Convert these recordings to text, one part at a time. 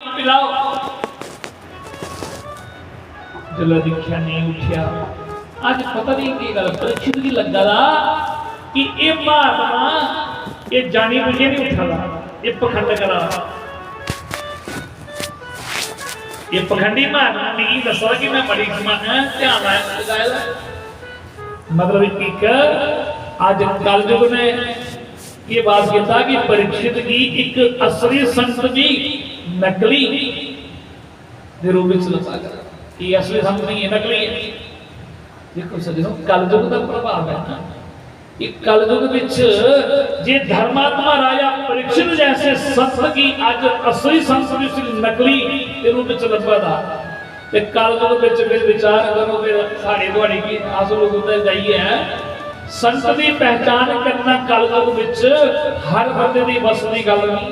पिलाओ। जल्ला दिखा नहीं उठिया। आज पता नहीं की गल परीक्षित की लगा था कि ये महात्मा ये जानी बुझे नहीं उठा था, ये पखंड करा। ये पखंडी महात्मा ने दसा कि मैं बड़ी ध्यान लगाया, मतलब एक आज कल युग में ये बात कहता कि परीक्षित की एक असली संत भी नकली रूप में ये असली संत नहीं है, नकली है। देखो सज्जनों, कलयुग का प्रभाव है ना। ये कलयुग में जे धर्मात्मा राजा परीक्षित जैसे संत की आज असली संत भी नकली रूप में लभा था। कलयुग में फिर विचार करो, फिर साड़ी दुआड़ी की आसू लोग जाइए संत की पहचान करना कलयुग में हर बंदे की बस की गल नहीं।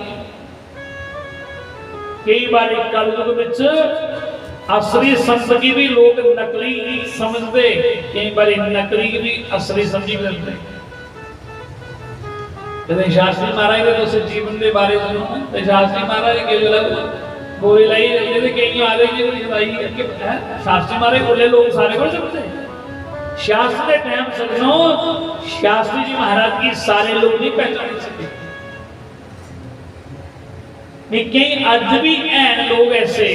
कई बार कलयुग में असली संत की भी लोग नकली समझते, कई बार नकली की भी असली समझी लेते। शास्त्री महाराज ने तो जीवन के बारे सुनो, शास्त्री महाराज के बोले लाई रहते कई आ रही शास्त्री महाराज बोले लोग सारे को समझते। शास्त्र के टाइम सुनो, शास्त्री जी महाराज की सारे लोग नहीं पहचान सके। कई अज भी हैं लोग ऐसे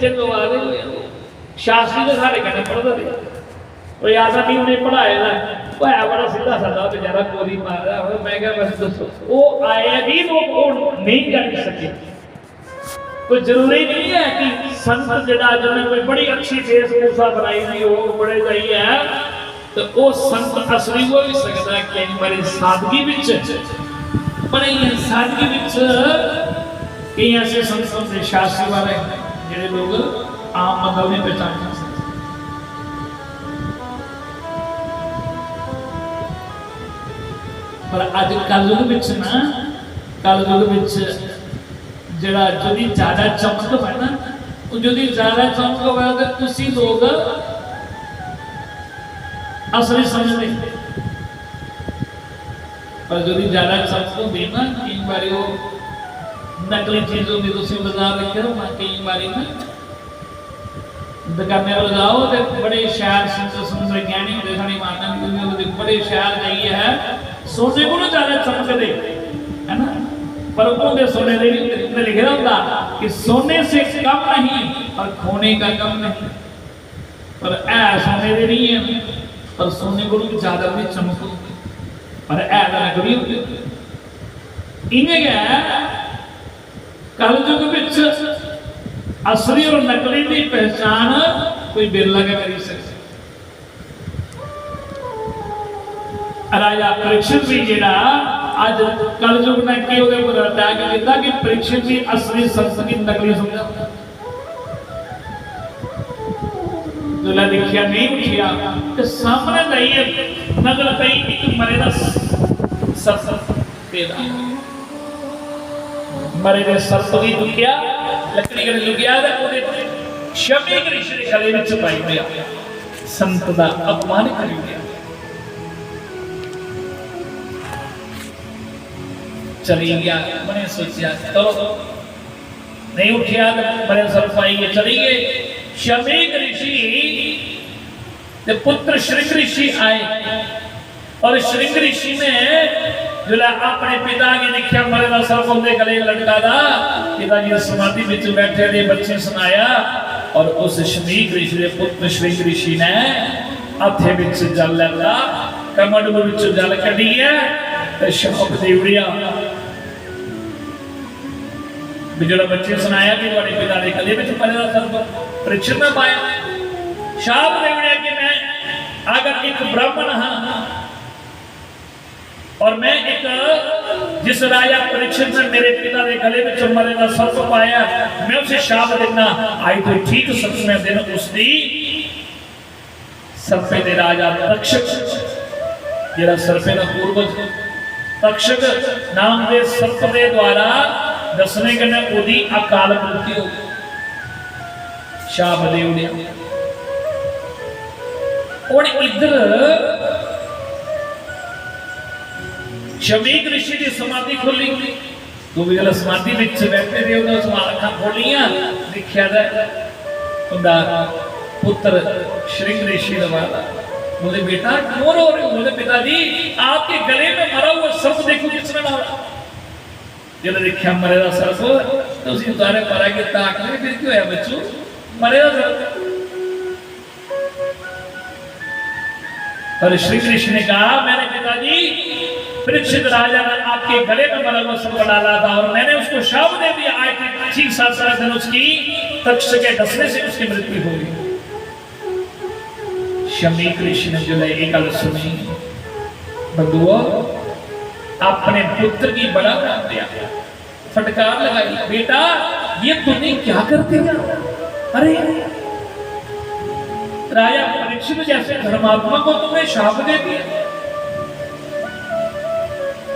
चलो आगे शास्त्री तो सारे कहने पढ़ता थे, वो याद नहीं उन्हें पढ़ाया ना, वो है बड़ा सीधा साधा बेचारा गोली मार रहा है। मैं क्या बस दसो वो आया भी वो नहीं कर सके। कोई जरूरी नहीं है कि संत जड़ा जिन्हें कोई बड़ी अच्छी वेशभूषा बनाई हुई हो बड़े जाइए है तो वो संत असली हो भी सकता है। कई बार सादगी विच बड़े सादगी विच कई ऐसे संत होंगे शास्त्री वाले जेडे लोग आम बंदा नहीं पहचान सकते। पर अज कलयुग विच ना, कलयुग विच जड़ा जदी ज्यादा चमक है ना, जदी ज्यादा चमक होगा तो उसी लोग असली समझते। पर जदी ज्यादा चमक होगी ना, कई बार वो नकली चीजों की तुम बाजार रखे हो ना, कई बार ना दुकाने पर जाओ तो बड़े शहर सुंदर सुंदर गहने होते साड़ी माता बड़े शहर जाइए है सोने को ज्यादा चमकते है ना, पर उनके सोने में लिखा होता कि सोने से कम नहीं और खोने का कम नहीं। पर ऐ सोने दे नहीं है, पर सोने को ज्यादा भी चमक पर ऐ नकली होती। इन्हें क्या कलयुग विच असली और नकली की पहचान कोई बिरला का कर सकता। राजा परीक्षित भी जेड़ा आज कलयुग ने कि ओदे ऊपर अटैक किया कि परीक्षित भी असली संत की नकली समझा। दुल्हा दिखिया नहीं उठिया तो सामने जाइए नजर पई एक मरे दा सर्प पेदा। मरे दे सर्प की दुखिया लकड़ी के लुकिया ते ओदे शमी ऋषि के गले विच पाई गया, संत दा अपमान कर गया। चली गया, मैंने सोचा चलो नहीं उठिया मरे सर्प आई गए, चली गए। शमी ऋषि ते पुत्र श्रृंग ऋषि आए और श्रृंग ऋषि ने जो अपने पिता के देखा मरे का सर्प उनके गले लटका था, पिताजी समाधि में बैठे थे बच्चे सुनाया और उस शमीक ऋषि के पुत्र श्रृंग ऋषि ने हाथे में जल लगा कमंड में जल कढ़ी है तो शाप देवड़िया जो बच्चे सुनाया कि तुम्हारे पिता के गले में मरे का सर्प परीक्षित में पाया। शाप देवड़िया कि मैं अगर एक ब्राह्मण हाँ और मैं एक जिस राजा परीक्षित ने मेरे पिता के गले में मरे का सर्प पाया मैं उसे शाप देना आई तो ठीक समय दिन उसकी सर्पे दे राजा तक्षक जेड़ा सर्पे का पूर्वज तक्षक नाम दे सर्प दे द्वारा दसने कने ओदी अकाल मृत्यु हो शाप देव ने। और इधर शमीक ऋषि की समाधि खुली तो भी जब समाधि में बैठे थे उन्होंने अखा खोलियां देखा उनका पुत्र श्रृंग ऋषि वाला बोले बेटा क्यों रो रहे हो? बोले पिताजी आपके गले में मरा हुआ सर्प देखो किसने मारा। जब देखा मरेगा सर्प तो उसी उतारे मरा के ताक में फिर क्यों है बच्चों मरेगा सर्प। और श्री कृष्ण ने कहा मैंने पिताजी परीक्षित राजा ने आपके गले में मरा हुआ सर्प डाला था और मैंने उसको शाप दे दिया। आज ठीक 7 दिन उसकी तक्ष के डसने से उसकी मृत्यु हो गई। शमी कृष्ण जो है एक गल सुनी बंधुओं अपने पुत्र की बड़ा काम दिया फटकार लगाई बेटा ये तूने क्या कर दिया। अरे राजा परीक्षित जैसे धर्मात्मा को तुमने शाप दे दिया।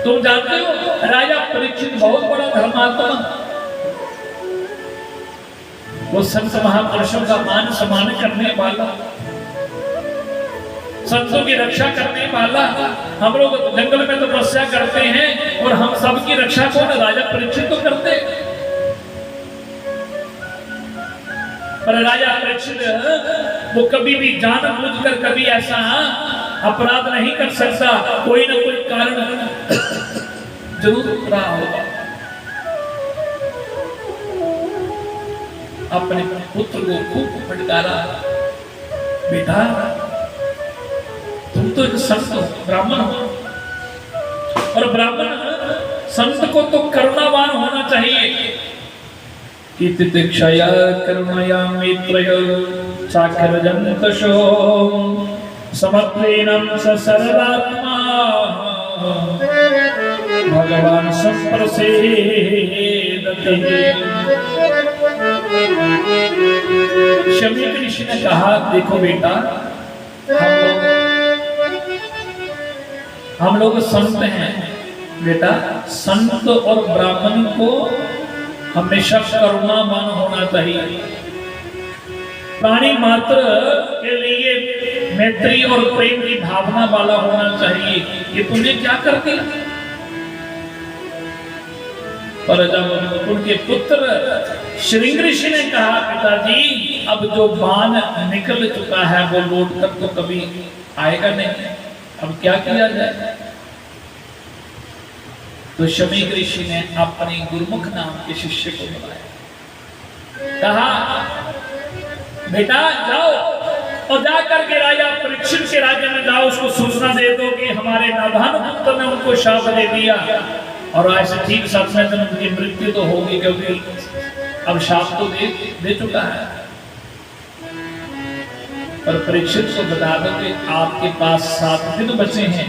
तुम जानते हो राजा परीक्षित बहुत बड़ा धर्मात्मा वो संत महापुरुषों का मान सम्मान करने वाला संतों की रक्षा करने वाला। हम लोग जंगल में तो तपस्या करते हैं और हम सबकी रक्षा कौन राजा परीक्षित तो करते। पर राजा परीक्षित वो कभी भी जानबूझकर कभी ऐसा अपराध नहीं कर सकता। कोई ना कोई कारण जरूर रहा होगा। अपने पुत्र को खूब फटकारा बेटा तुम तो एक संत हो ब्राह्मण हो और ब्राह्मण संत को तो करुणावान होना चाहिए। कि तितिक्षया करुणया मित्रय चाकरजन्तशो समत्वेनं स सर्वात्मा भगवान संप्रसेदते। शमी ऋषि ने कहा देखो बेटा हम लोग संत हैं बेटा। संत और ब्राह्मण को हमेशा करुणावान होना चाहिए। प्राणी मात्र के लिए मैत्री और प्रेम की भावना वाला होना चाहिए। ये तुमने क्या कर दिया। पर जब उनके पुत्र श्रृंग ऋषि ने कहा पिताजी अब जो बाण निकल चुका है वो लौट कर तो कभी आएगा नहीं, अब क्या किया जाए। तो शमी ऋषि ने अपने गुरुमुख नाम के शिष्य को बुलाया कहा बेटा जाओ और जाकर के राजा परीक्षित के राज्य में जाओ उसको सूचना दे दो कि हमारे नादान पुत्र ने उनको शाप दे दिया और आज से ठीक 7वें दिन उनकी मृत्यु तो होगी क्योंकि अब शाप तो दे चुका है। पर परीक्षित को बता दो कि आपके पास 7 दिन बचे हैं,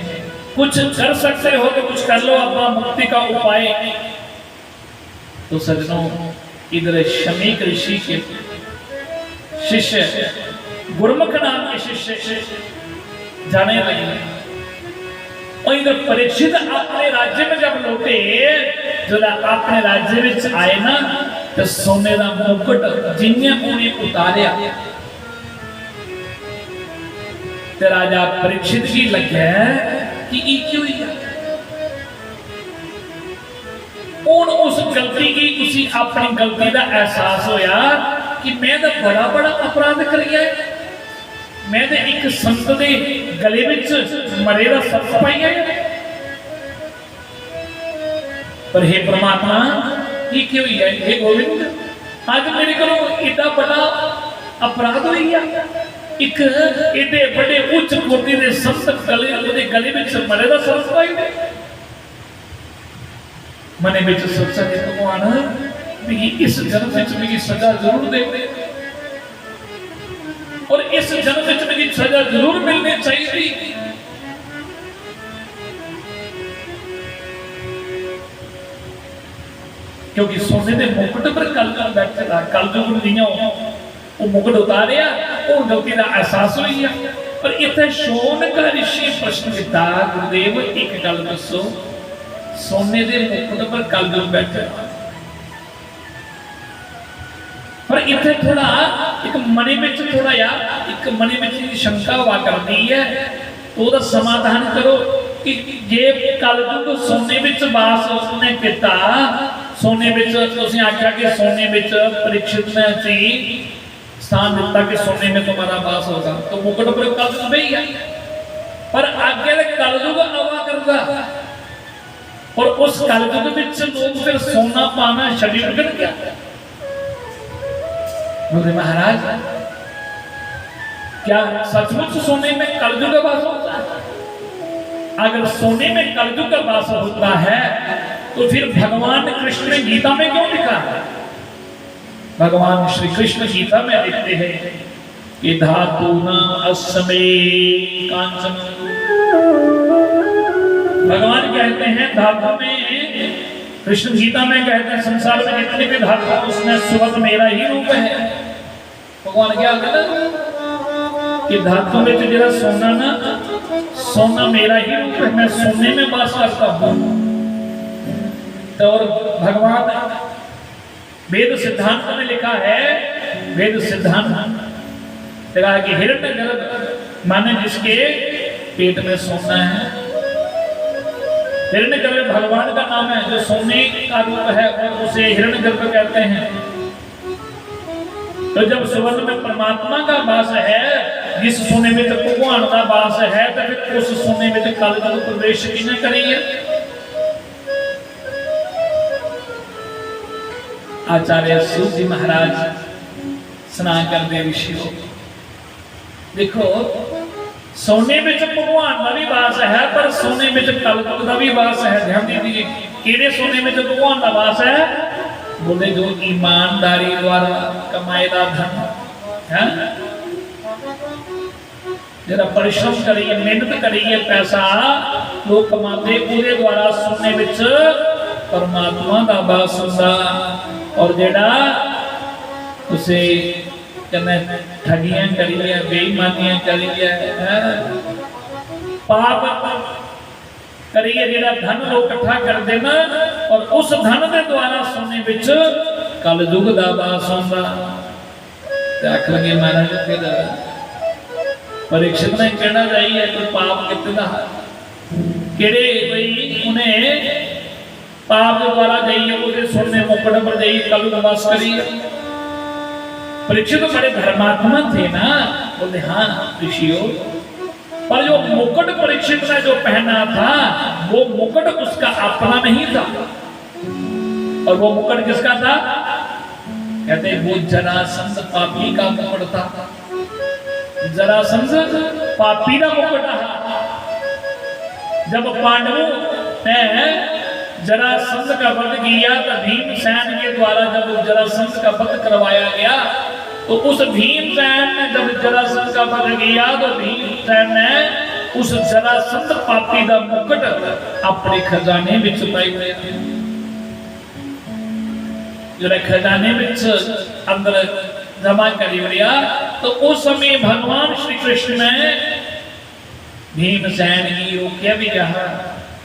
कुछ कर सकते हो तो कुछ कर लो अपना मुक्ति का उपाय। तो सज्जनों इधर शमी ऋषि के शिष्य गुरुमुख नाम के शिष्य जाने लगे और इधर परीक्षित अपने राज्य में जब लौटे जो अपने राज्य में आए ना तो सोने का मुकुट जिन्हें उन्हें उतारिया तो राजा परीक्षित की लगे कि क्यों उस गलती की उसी अपनी गलती का एहसास होया कि मैं तो बड़ा बड़ा अपराध कर गया। मैं तो एक संत के गले में मरे का सर्प पाई है। पर हे परमात्मा ये क्यों है। हे गोविंद आज मेरे को इतना बड़ा अपराध हो गया। एक एडे बड़े उच्च कोटि के संत गले में मरे का सर्प पाई है। मने में सोचा कि भगवान इस जन्म में मेरी सजा जरूर दे और इस जन्म में मेरी सजा जरूर मिलनी चाहिए। क्योंकि सोने के मुकुट पर कल बैठा कल जो वो मुकुट उतारिया और गलती का एहसास हो गया। पर इतने शौन का ऋषि प्रश्न किया गुरुदेव एक गल दसो सोने के मुकुट पर कल जो बैठे पर इतने थोड़ा एक मने में थोड़ा यार एक मने में शंका हुआ करती है तो समाधान करो कि जे कल जो सोने में वास उसने किया सोने विच तुसीं आख्या कि सोने विच परीक्षित ने सी स्थान दिता कि सोने में तुम्हारा वास होगा, तो मुकुट पर कलयुग में ही है, पर आगे कलयुग आवा करता और उस कलयुग विच लोग फिर सोना पाना छड्डी कर क्या बोले महाराज क्या सचमुच सोने में कलयुग का वास होता है? अगर सोने में कलयुग का वास होता है तो फिर भगवान कृष्ण ने गीता में क्यों लिखा है? भगवान श्री कृष्ण गीता में लिखते हैं कि धातु न अस्मे कांचन, भगवान कहते हैं धातु में, कृष्ण गीता में कहते हैं संसार में जितने भी धातु है उसमें स्वतः मेरा ही रूप है। भगवान क्या कहते हैं कि धातु में तो जरा सोना ना, सोना मेरा ही रूप है, मैं सोने में वास करता हूं। तो और भगवान वेद सिद्धांत में लिखा है, वेद सिद्धांत लिखा है कि हिरण्यगर्भ माने जिसके पेट में सोना है। हिरण्यगर्भ भगवान का नाम है जो सोने का रूप है और उसे हिरण्यगर्भ कहते हैं। तो जब सुवर्ण में परमात्मा का वास है, जिस सोने में तो भगवान का वास है, तो फिर उस सोने में तो कलयुग प्रवेश किसने करेंगे? आचार्य सूत जी महाराज सुना कर दे ऋषियों, देखो सोने में भगवान का भी वास है, पर सोने में कलयुग का भी वास है। ध्यान दीजिए केड़े सोने में भगवान का वास है? बोले जो ईमानदारी द्वारा कमाएगा धन है, जरा परिश्रम करिए, मेहनत करिए, पैसा लोग कमाते पूरे द्वारा सोने में परमात्मा का वास होता। और जेड़ा उसे कहना ठगियां करिए, बेईमानियां करिए, पाप करिए, जेड़ा धन लोग इकट्ठा कर देना और उस धन के द्वारा सोने विच कलयुग दा वास होंदा। आख लगे महाराज फिर परीक्षित ने कहना चाहिए कोई पाप कितना केड़े भाई उन्हें पाप के द्वारा जाइए उसे सोने मुकुट पर जाइए कलयुग वास करिए। परीक्षित तो बड़े धर्मात्मा थे ना, बोले हाँ ऋषियों, पर जो मुकुट परीक्षित ने जो पहना था वो मुकुट उसका अपना नहीं था। और वो मुकुट किसका था? कहते वो जरासंध पापी का मुकुट था। जरासंध पापी का मुकुट था। जब पांडवों ने जरासंध का वध किया तो भीमसेन के द्वारा जब जरासंध का वध करवाया गया, तो उस भीमसेन ने जब जरासंध का वध किया तो भीमसेन ने उस जरासंध पापी का मुकुट अपने खजाने में छुपाई हुए, जो खजाने में अंदर जमा करी हुआ। तो उस समय भगवान श्री कृष्ण ने भीमसेन की रोकिया भी कहा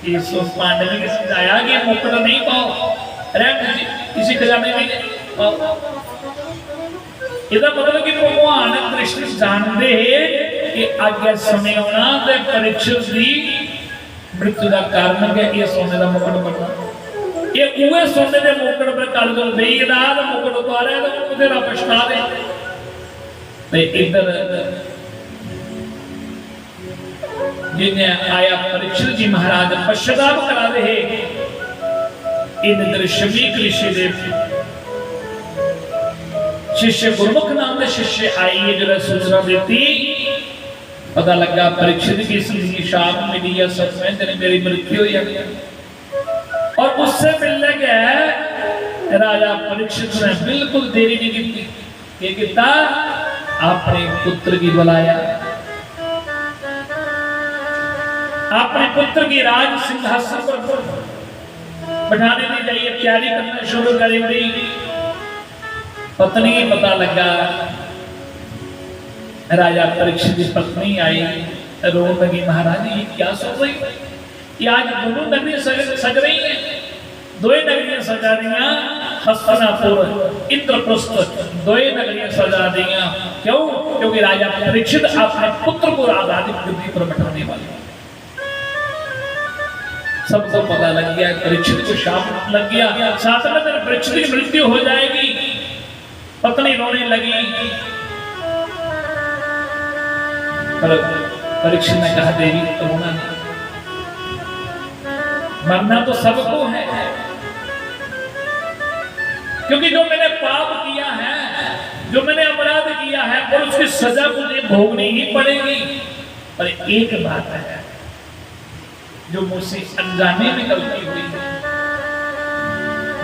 इस पांडवी ने समझाया कि मुकुट नहीं पाओ, किसी खजाने में पाओ। इसका मतलब कि भगवान कृष्ण जानते हैं कि आगे समय आना तो परीक्षित की मृत्यु का कारण है ये सोने का मुकुट बनना। ये उहे सोने के मुकुट पर कलयुग नहीं रहा, मुकुट उतारे तो तेरा पछता दे। इधर जिन्हें आया परीक्षित जी महाराज पश्चाताप करा रहे इन दृश्य में ऋषिदेव शिष्य गुरुमुख नाम के शिष्य आई है जो सूचना देती, पता लगा परीक्षित की जिंदगी शाप मिली है, सब में तेरे मेरी मृत्यु हो गई। और उससे मिलने गया राजा परीक्षित ने बिल्कुल देरी नहीं की, कितना अपने पुत्र की बुलाया, अपने पुत्र की राज सिंहासन पर बैठाने की जाइए तैयारी करना शुरू करेंगे। पत्नी पता लगा, राजा परीक्षित की पत्नी आई, रो लगी महाराज ये क्या सोच रही कि आज दोनों नगरियां सज रही हैं, दो नगरियां सजा दियां, हस्तिनापुर इंद्रप्रस्थ दो नगरियां सजा दियां। क्यों? क्योंकि राजा परीक्षित अपने पुत्र को राजधानी गद्दी पर बैठाने वाले। सबको पता लग गया, परीक्षित को शाप लग गया। 7वें दिन परीक्षित की मृत्यु हो जाएगी। पत्नी रोने लगी, पर परीक्षित ने कहा देवी रोना नहीं, मरना तो सबको है, क्योंकि जो मैंने पाप किया है, जो मैंने अपराध किया है, और उसकी सजा मुझे भोगनी ही पड़ेगी। पर एक बात है, जो मुझसे अनजाने में गलती हुई है,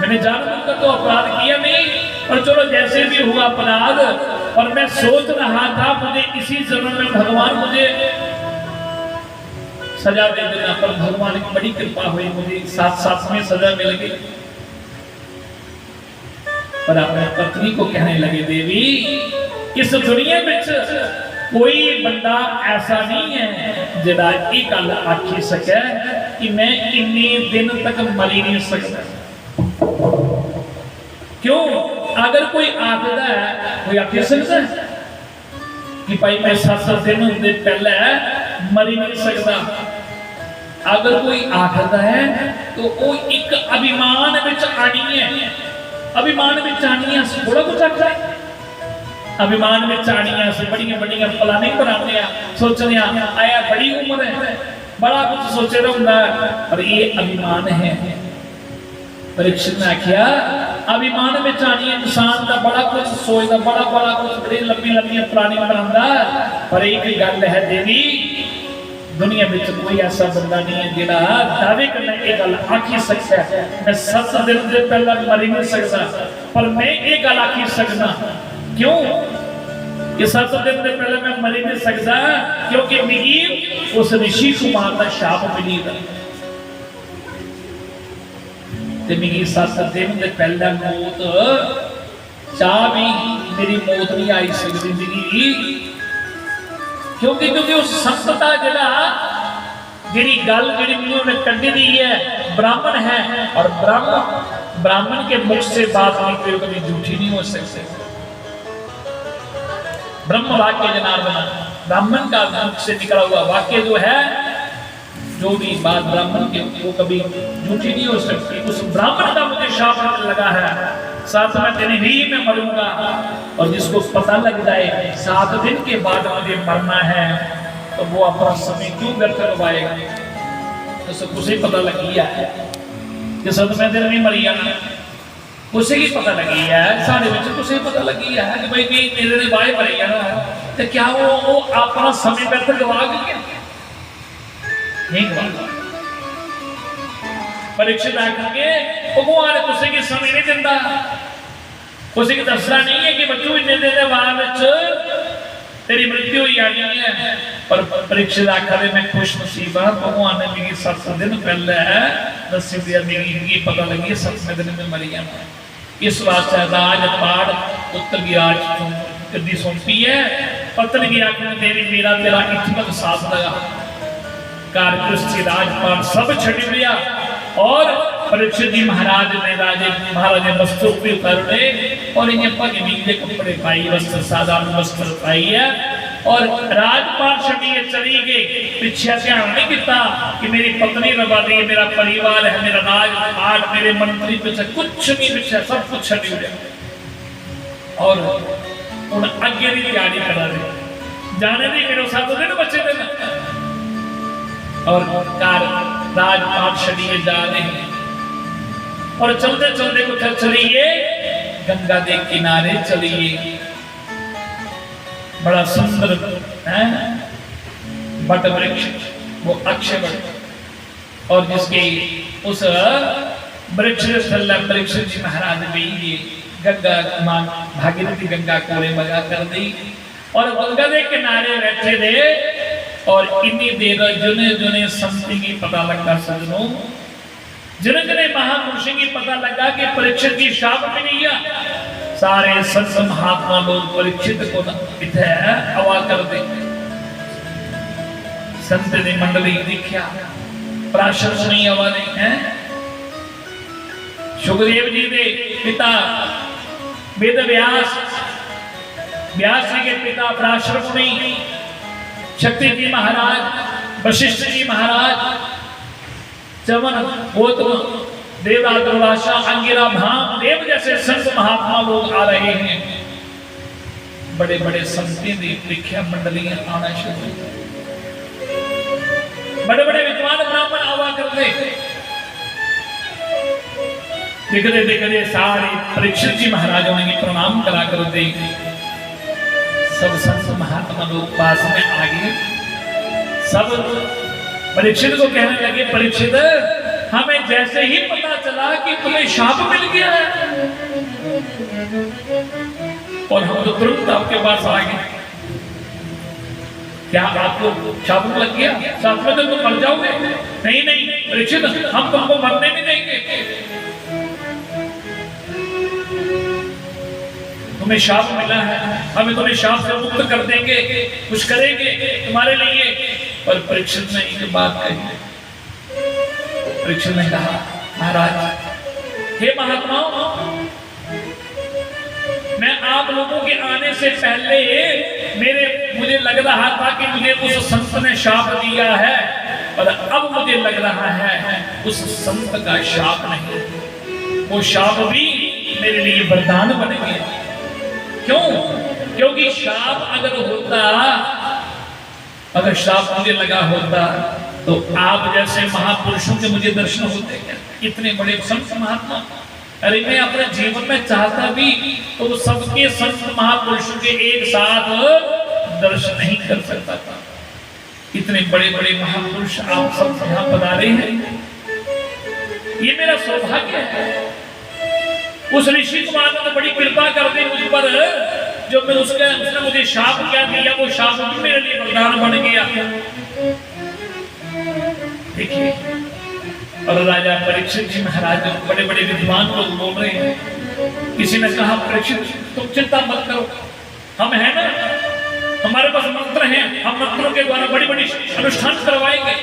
मैंने जानबूझकर तो अपराध किया नहीं, और चलो जैसे भी हुआ अपराध, और मैं सोच रहा था मुझे इसी जन्म में भगवान मुझे सजा दे देना, पर भगवान की बड़ी कृपा हुई, मुझे साथ में सजा मिल गई। पर अपने पत्नी को कहने लगे, देवी इस दुनिया में कोई बंदा ऐसा नहीं है जिहड़ा ये गल आखी सके कि मैं इन्ने दिन तक मरी नहीं सकता। क्यों? अगर कोई आखदा है, कोई आखी सकता है कि भाई मैं 7 दिन होंदे पहले मरी नहीं सकता। अगर कोई आखदा है तो वो एक अभिमान विच आनी है, अभिमान में चानियां से थोड़ा कुछ आखा है, अभिमान में चानियां से बड़ियां बड़ियां प्लानिंग बनाने, सोचने आया बड़ी उम्र है, बड़ा कुछ सोचे रहता है, पर ये अभिमान है। परीक्षित ने आख्या अभिमान में चानियां इंसान का बड़ा कुछ सोचता, बड़ा बड़ा कुछ बड़ी लंबी लंबी प्लानिंग बनाता, पर एक गल है देवी, दुनिया में कोई ऐसा बंदा नहीं है जिहड़ा दावे करना ये गल आखी सकता है मैं 7 दिन से पहले मरी नहीं सकता, पर मैं ये गल आखी सकना। क्यों ये 7 दिन से पहले मैं मरी नहीं सकता? क्योंकि मुझे उस ऋषि कुमार का शाप मिली था, ते मुझे 7 दिन से पहले मौत चाह भी मेरी मौत नहीं आई सकती मुझे, क्योंकि उस संत का जिहड़ा जिहड़ी गल जिहड़ी उन्होंने कढ़ी दी है ब्राह्मण है, और ब्राह्मण के मुख से बात निकली कभी झूठी नहीं हो सकती। ब्रह्म वाक्य जनार्दन, ब्राह्मण का मुख से निकला हुआ वाक्य जो है, जो भी बात ब्राह्मण की वो कभी झूठी नहीं हो सकती। उस ब्राह्मण का मुझे शाप लगा है, 7वें दिन ही मैं मरूंगा, और जिसको पता लग जाए 7 दिन के बाद मुझे मरना है तो वो अपना समय क्यों व्यर्थ करवाएगा। तो सब उसे पता लग गया है कि 7वें दिन में मरी जाना, उसे की पता लगी है, साढ़े विच उसे पता लगी है कि भाई भी मेरे ने बाहर मरी जाना, तो क्या वो अपना समय व्यर्थ गवा गया? नहीं गवा। परीक्षित आके भगवान उसे की समय नहीं दिंदा, उसे की दसना नहीं है कि बच्चों इन्ने दिन के बाद तेरी मृत्यु हो जानी है। पर परीक्षित आखा मैं खुश नसीब हाँ, भगवान ने मेरी 7 दिन पहले दसी दिया, मेरी पता लगी 7वें दिन में मरी जाना। इस वास्ते राजपाट पुत्र की राज गद्दी सौंपी है, पत्नी की आखिर देवी मेरा तेरा इतना साथ लगा, कार कृष्ण राजपाट सब छड़ी लिया, और परीक्षित जी महाराज ने महाराज ने वस्त्र भी उतारे और इन्हें पगड़ी के कपड़े पाई, वस्त्र साधारण वस्त्र पाई है, और राजपाट छड़िए चली गई, पीछे ध्यान नहीं किया कि मेरी पत्नी रवादी है, मेरा परिवार है, मेरा राजपाट, मेरे मंत्री पीछे कुछ नहीं, पीछे सब कुछ छड़ी हो गया। और उन आगे की तैयारी करा रहे जाने दी मेरे 7 दिन बचे थे ना, और कार राजपाट छड़िए जा रहे हैं, और चलते चलते कुछ चलिए गंगा के किनारे चलिए, बड़ा सुंदर है बट वृक्ष, वो अक्षय वट, और जिसके उस वृक्ष परीक्षित जी महाराज भी ये गंगा मां भागीरथी गंगा कोरे मगा कर दी, और गंगा के किनारे बैठे थे, और इतनी देर जुने जुने संति की पता लगा सजनों, जिन्हें जिन्हें महापुरुषों की पता लगा कि परीक्षित की शाप मिली है, सारे संत महात्मा लोग परीक्षित को इथे हवा कर दे। संत ने मंडली देखा, पराशर सुनी हवा ने है, सुखदेव जी के पिता वेद व्यास, व्यास जी के पिता पराशर मुनि, शक्ति जी महाराज, वशिष्ठ जी महाराज, चवन गौतम देवराज दुर्वासा अंगिरा भाम देव जैसे संत महात्मा लोग आ रहे हैं। बड़े बड़े संतें दी लिखिया मंडलियां आना शुरू, बड़े बड़े विद्वान ब्राह्मण आवा करते। दिखते दिखते सारे परीक्षित जी महाराजों ने प्रणाम करा कर दे। सब संत महात्मा लोग पास में आ गए। सब परीक्षित को कहने लगे, परीक्षित हमें जैसे ही पता चला कि तुम्हें शाप मिल गया है और हम तो तुरंत आपके पास आ गए। क्या आपको शाप लग गया? साथ में तो तुम मर जाओगे। नहीं नहीं परीक्षित, हम तुमको मरने नहीं देंगे। तुम्हें शाप मिला है, हमें तुम्हें शाप से मुक्त कर देंगे, कुछ करेंगे तुम्हारे लिए। पर परीक्षित ने एक बात कही। परीक्षित ने कहा, महाराज, हे महात्माओं, मैं आप लोगों के आने से पहले मुझे लग रहा था कि मुझे उस संत ने शाप दिया है, पर अब मुझे लग रहा है उस संत का शाप नहीं, वो शाप भी मेरे लिए वरदान बन गया। क्यों? क्योंकि शाप अगर शाप मुझे लगा होता तो आप जैसे महापुरुषों के मुझे दर्शन होते हैं, इतने बड़े संत महात्मा। अरे मैं अपने जीवन में चाहता भी तो सबके संत महापुरुषों के एक साथ दर्शन नहीं कर सकता था। इतने बड़े बड़े महापुरुष आप सब यहाँ पधारे हैं, ये मेरा सौभाग्य है। उस ऋषि कुमार ने बड़ी कृपा कर दी मुझ पर, जो मैं उसने मुझे शाप क्या दिया, वो शाप भी मेरे लिए वरदान बन गया। देखिए, और राजा परीक्षित जी महाराज बड़े बड़े विद्वान लोग बोल रहे हैं। किसी ने कहा, परीक्षित तुम चिंता मत करो, हम हैं ना, हमारे पास मंत्र हैं, हम मंत्रों के द्वारा बड़ी बड़ी अनुष्ठान करवाएंगे।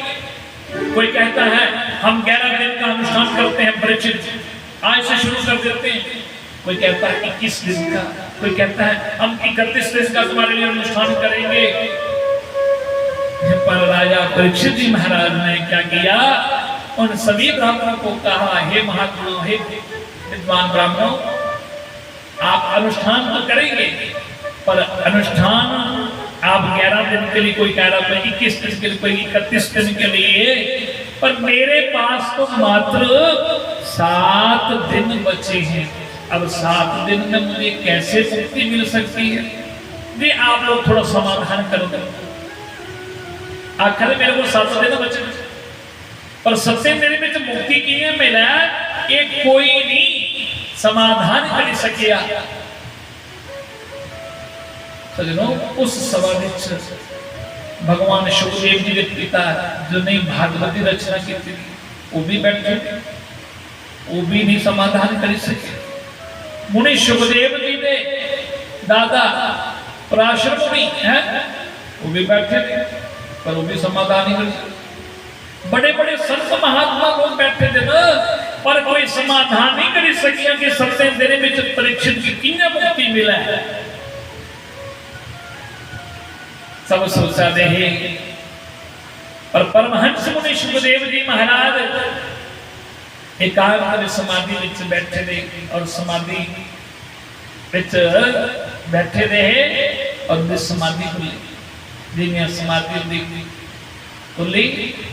कोई कहता है हम 11 दिन का अनुष्ठान करते हैं परीक्षित, आज से शुरू कर देते हैं। कोई कहता है 21 दिन का, कोई कहता है हम 31 दिन का तुम्हारे लिए अनुष्ठान करेंगे। पर राजा परीक्षित जी महाराज ने क्या किया, उन सभी ब्राह्मणों को कहा, हे महात्माओं, हे विद्वान ब्राह्मणों, आप अनुष्ठान तो करेंगे, पर अनुष्ठान आप 11 दिन के लिए, कोई कह रहा है 21 दिन के लिए, कोई 31 दिन के लिए, पर मेरे पास तो मात्र 7 दिन बचे हैं। अब 7 दिन में मुझे कैसे मुक्ति मिल सकती है? जी आप लोग थोड़ा समाधान कर दो। आखिर मेरे को 7 दिन बचे, पर सबसे मेरे में जो मुक्ति की है मिला, एक कोई नहीं समाधान कर सकिया। सजनों, उस सवाल भगवान शुकदेव जी के पिता जो नहीं भागवती रचना की थी, वो भी बैठे, वो भी नहीं समाधान कर सके। मुनि शुकदेव जी ने दादा पराशर मुनि हैं, वो भी बैठे थे, पर वो भी समाधान नहीं कर सके। बड़े बड़े संत महात्मा लोग बैठे थे ना, पर कोई समाधान नहीं कर सकिया कि सबसे देने में परीक्षित की किन्ने मुक्ति मिला है। सब सोचा दे, पर परमहंस मुनि शुकदेव जी महाराज एकांत समाधि विच बैठे थे, और समाधि विच बैठे रहे, और समाधि खुली, जिन्हें समाधि खुली,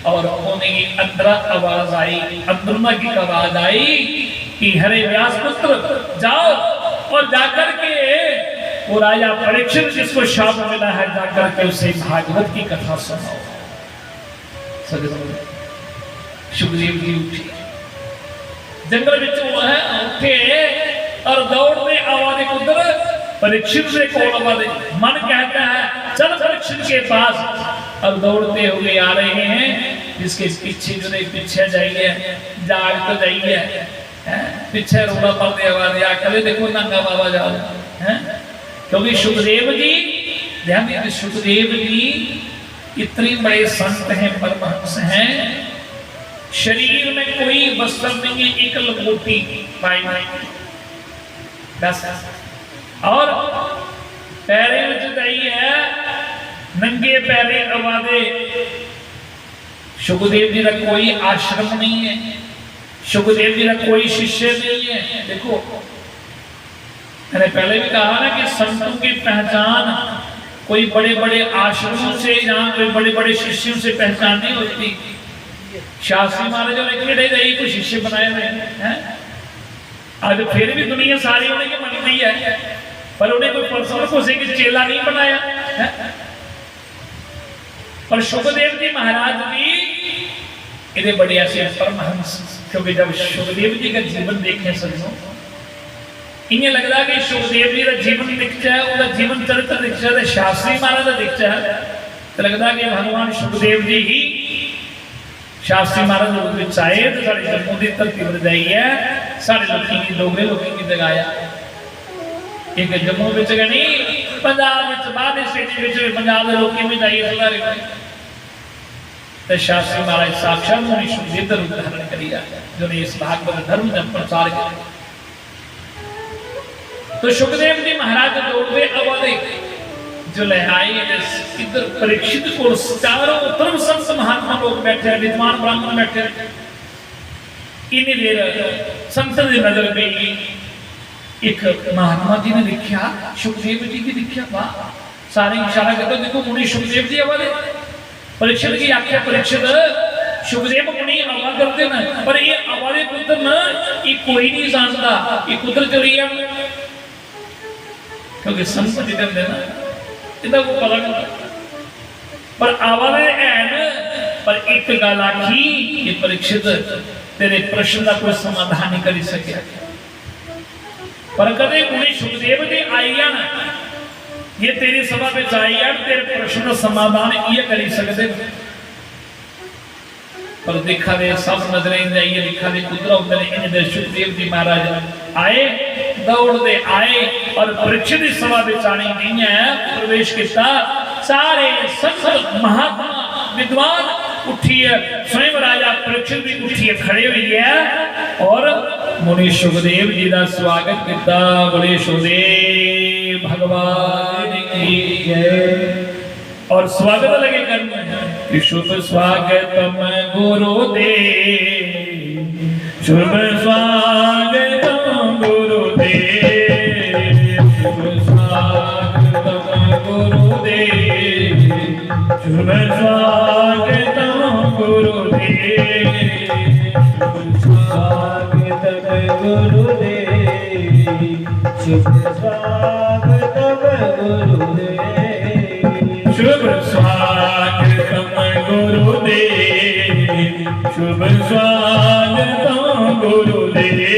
और उन्हें अंदर आवाज आई, अंदरमा की आवाज आई कि हरे व्यास पुत्र जाओ और जाकर के वो राजा परीक्षित जिसको शाप मिला है, जाकर के उसे भागवत की कथा सुनाओ। शुकदेव जी उठे, जंगल में उठे और दौड़ते आवाज़ उधर परीक्षित से कौन आवाज़, मन कहता है चल परीक्षित के पास, और दौड़ते हुए आ रहे हैं। जिसके पीछे जो नहीं पीछे जाइए, जाग तो जाइए, पीछे रोड़ा पड़ते आवाज़ आकर देखो नंगा बाबा जा रहे हैं। क्योंकि सुखदेव जी, ध्यान दीजिए, सुखदेव जी इतने बड़े संत हैं, परमहंस हैं, शरीर में कोई वस्त्र नहीं है, एक लंगोटी पाई बस, और पैरे में जुदाई है, नंगे पैरे आवाजे सुखदेव जी का कोई आश्रम नहीं है, सुखदेव जी का कोई शिष्य नहीं है। देखो मैंने पहले भी कहा ना कि संतों की पहचान कोई बड़े बड़े आश्रमों से या कोई बड़े बड़े शिष्यों से पहचान नहीं होती। शास्त्री महाराजों ने किड़े रही कोई शिष्य बनाए हुए हैं, आज फिर भी दुनिया सारी उन्हें की मनती है, पर उन्हें कोई पर्सनल को से चेला नहीं बनाया है। पर सुखदेव जी महाराज भी इतने बड़े ऐसे परमहंस, क्योंकि जब सुखदेव जी का जीवन देखें सजनों, इन्हें लगता है कि सुखदेव जी का जीवन दिखता है, उनका जीवन चरित्र दिखता है, शास्त्री महाराज का दिखता है, तो लगता है कि भगवान सुखदेव जी ही शास्त्री महाराज रूप में आए तो सारी जम्मू की धरती पर जाई है, सारे लोगों की डोगरे लोगों की जगाया। एक जम्मू में नहीं, पंजाब में बाहर स्टेट में पंजाब के लोगों में जाइए सुधारे तो शास्त्री महाराज साक्षात मुनि सुखदेव का रूप धारण करिया, जो ने इस भागवत धर्म का प्रचार किया। तो सुखदेव जी महाराज दौड़ते अवधि जो लहाई इधर परीक्षित को चारों तरफ संत महात्मा लोग बैठे हैं, विद्वान ब्राह्मण बैठे हैं। इन्हीं देर संत की नजर में एक महात्मा जी ने देखा, सुखदेव जी की देखा, वाह सारे इशारा करते देखो मुनि सुखदेव जी आवाज परीक्षित की आख्या परीक्षित सुखदेव मुनि आवाज करते ना, पर ये आवाज पुत्र ना ये कोई नहीं जानता ये पुत्र चली है, क्योंकि संत जिधर देना इधर वो पता नहीं, पर आवाज है ना। पर एक गल आखी ये परीक्षित तेरे प्रश्न का कोई समाधान नहीं कर सके, पर कदे मुनि सुखदेव जी आई ना ये तेरी सभा में आई है, तेरे प्रश्न का समाधान ये कर सकते, पर देखा दे सब नजरें जाइए, देखा दे पुत्र उधर सुखदेव जी महाराज आए दौड़ते आए और परीक्षित सभा में आने नहीं है प्रवेश किया। सारे संत महात्मा विद्वान उठिए, स्वयं राजा परीक्षित भी उठिए खड़े हुई है और मुनि सुखदेव जी का स्वागत किया। बोले सुखदेव भगवान की जय। और स्वागत लगे करने, शुभ स्वागतम गुरुदेव, शुभ स्वागतम गुरुदेव, शुभ स्वागतम गुरुदेव, शुभ स्वागतम गुरुदेव, शुभ स्वागतम गुरुदेव, शुभ स्वागतम गुरुदेव, शुभ स्वागतम गुरुदेव, शुभ स्वागतम गुरुदेव, शुभ स्वागतम गुरुदेव,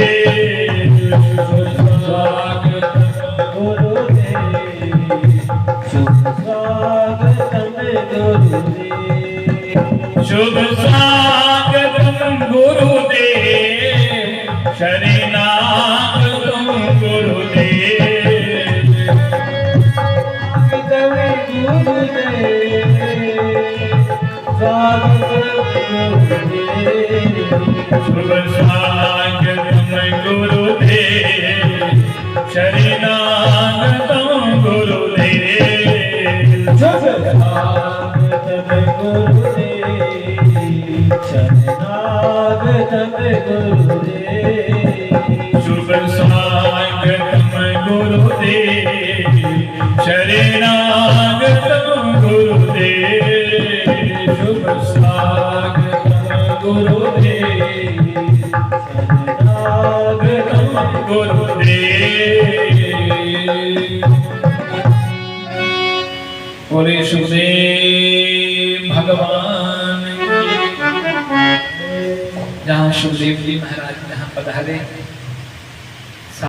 शुभ स्वागतम गुरुदेव, शुभ स्वागतम गुरुदेव, शरणागतम गुरुदेव, शुभ स्वागतम गुरुदेव, शरणागतम गुरुदेव, शुभ स्वागतम गुरुदेव, शरणागतम गुरुदेव, शुभ स्वागतम गुरुदेव, शरणागतम गुरुदेव, शुभ स्वागतम गुरुदेव, शरणागतम गुरुदेव। बोले सुखदेव भगवान। जहाँ सुखदेव जी महाराज जहाँ पधारे